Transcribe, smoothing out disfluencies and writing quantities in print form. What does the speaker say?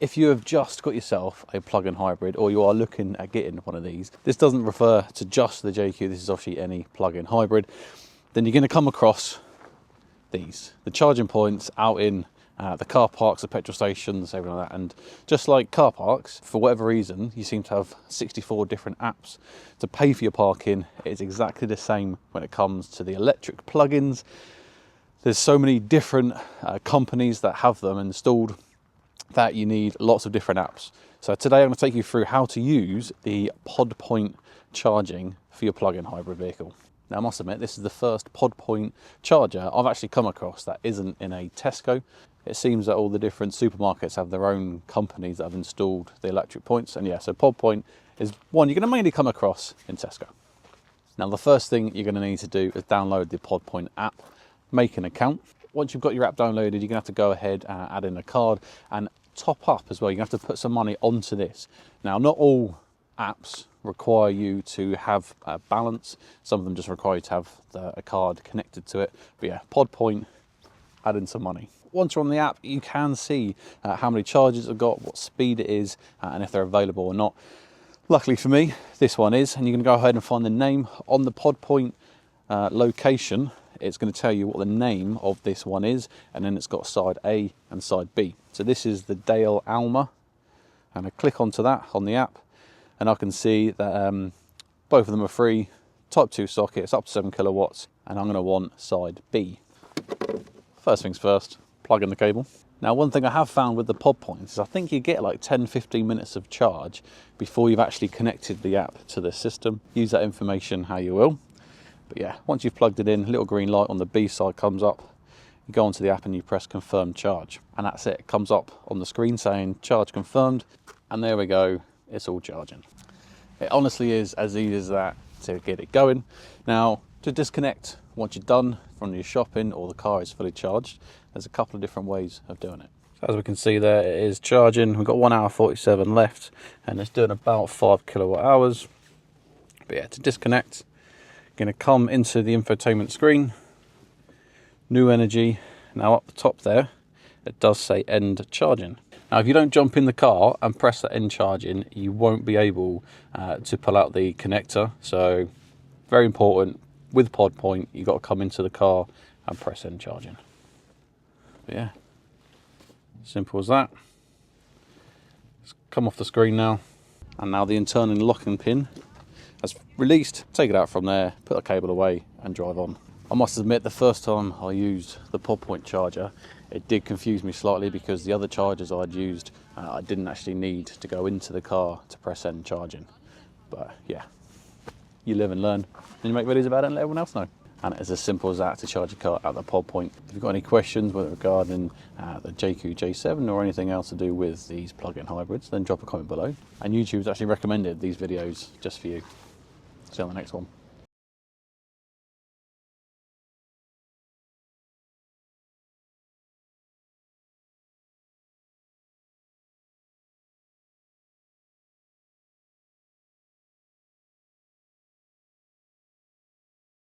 If you have just got yourself a plug-in hybrid, or you are looking at getting one of these, this doesn't refer to just the JAECOO, this is obviously any plug-in hybrid, then you're going to come across these, the charging points out in the car parks, the petrol stations, everything like that. And just like car parks, for whatever reason, you seem to have 64 different apps to pay for your parking. It's exactly the same when it comes to the electric plug-ins. There's so many different companies that have them installed that you need lots of different apps. So today I'm going to take you through how to use the PodPoint charging for your plug-in hybrid vehicle. Now I must admit, this is the first PodPoint charger I've actually come across that isn't in a Tesco. It seems that all the different supermarkets have their own companies that have installed the electric points. And yeah, so PodPoint is one you're going to mainly come across in Tesco. Now the first thing you're going to need to do is download the PodPoint app, make an account. Once you've got your app downloaded, you're going to have to go ahead and add in a card and top up as well. You're going to have to put some money onto this. Now, not all apps require you to have a balance. Some of them just require you to have a card connected to it. But yeah, PodPoint, add in some money. Once you're on the app, you can see how many charges it's got, what speed it is, and if they're available or not. Luckily for me, this one is, and you can go ahead and find the name on the PodPoint location. It's going to tell you what the name of this one is, and then it's got side A and side B. So this is the Dale Alma, and I click onto that on the app, and I can see that both of them are free, type 2 sockets, up to 7 kilowatts, and I'm going to want side B. First things first, plug in the cable. Now, one thing I have found with the PodPoint is I think you get like 10-15 minutes of charge before you've actually connected the app to the system. Use that information how you will. But yeah, once you've plugged it in, a little green light on the B side comes up. You go onto the app and you press confirm charge. And that's it. It comes up on the screen saying charge confirmed. And there we go. It's all charging. It honestly is as easy as that to get it going. Now, to disconnect once you're done from your shopping or the car is fully charged, there's a couple of different ways of doing it. So as we can see there, it is charging. We've got 1 hour 47 left and it's doing about 5 kilowatt hours. But yeah, to disconnect, going to come into the infotainment screen, new energy. Now up the top there, it does say end charging. Now if you don't jump in the car and press that end charging, you won't be able to pull out the connector. So very important, with PodPoint, you've got to come into the car and press end charging. But yeah, simple as that. It's come off the screen now, and now the internal locking pin has released. Take it out from there, put the cable away and drive on. I must admit, the first time I used the PodPoint charger, it did confuse me slightly because the other chargers I'd used, I didn't actually need to go into the car to press end charging. But yeah, you live and learn, and you make videos about it and let everyone else know. And it's as simple as that to charge your car at the PodPoint. If you've got any questions, whether regarding the JAECOO J7 or anything else to do with these plug-in hybrids, then drop a comment below. And YouTube's actually recommended these videos just for you. See you on the next one.